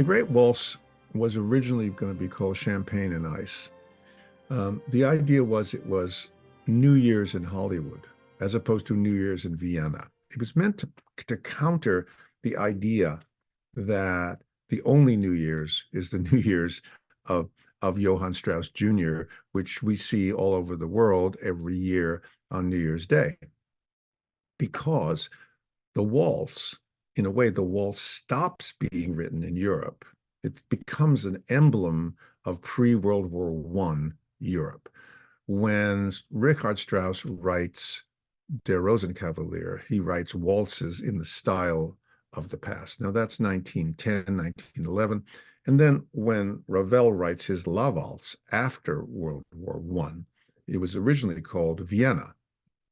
The Great Waltz was originally going to be called Champagne and Ice. The idea was it was New Year's in Hollywood as opposed to New Year's in Vienna. It was meant to counter the idea that the only New Year's is the New Year's of, of Johann Strauss Jr., which we see all over the world every year on New Year's Day. Because the waltz, in a way, the waltz stops being written in Europe. It becomes an emblem of pre-World War I Europe. When Richard Strauss writes Der Rosenkavalier, he writes waltzes in the style of the past. Now that's 1910, 1911. And then when Ravel writes his La Valse after World War I, it was originally called Vienna.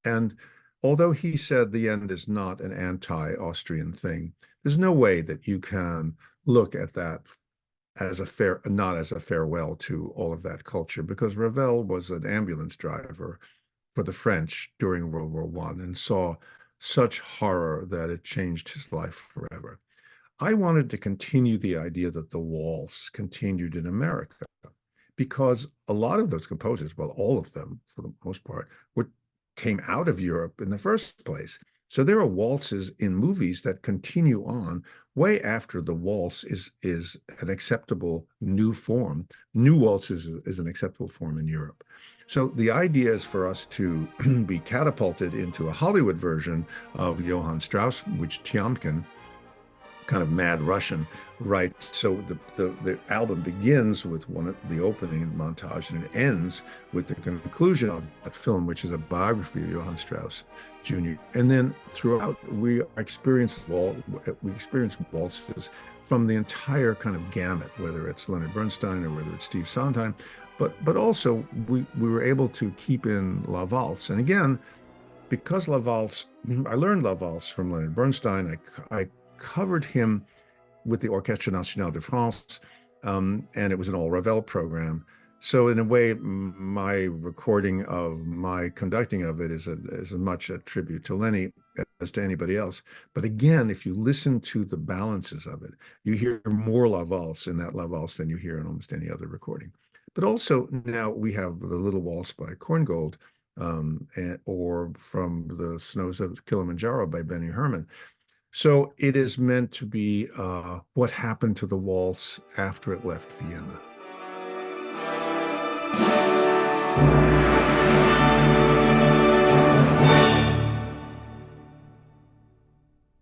And although he said the end is not an anti-Austrian thing, there's no way that you can look at that as not as a farewell to all of that culture, because Ravel was an ambulance driver for the French during World War I and saw such horror that it changed his life forever. I wanted to continue the idea that the waltz continued in America because a lot of those composers, well, all of them for the most part, came out of Europe in the first place. So there are waltzes in movies that continue on way after the waltz is an acceptable new form. New waltz is an acceptable form in Europe. So the idea is for us to be catapulted into a Hollywood version of Johann Strauss, which Tiomkin, kind of mad Russian, writes. So the album begins with the opening montage and it ends with the conclusion of that film, which is a biography of Johann Strauss Jr. And then throughout, we experience waltzes from the entire kind of gamut, whether it's Leonard Bernstein or whether it's Steve Sondheim, but also we were able to keep in La Valse. And again, because La Valse, I learned La Valse from Leonard Bernstein. I covered him with the Orchestre Nationale de France, and it was an all Ravel program. So in a way, my recording of my conducting of it is as much a tribute to Lenny as to anybody else. But again, if you listen to the balances of it, you hear more La Valse in that La Valse than you hear in almost any other recording. But also now we have the Little Waltz by Korngold, or from the Snows of Kilimanjaro by Benny Herman. So it is meant to be what happened to the waltz after it left Vienna.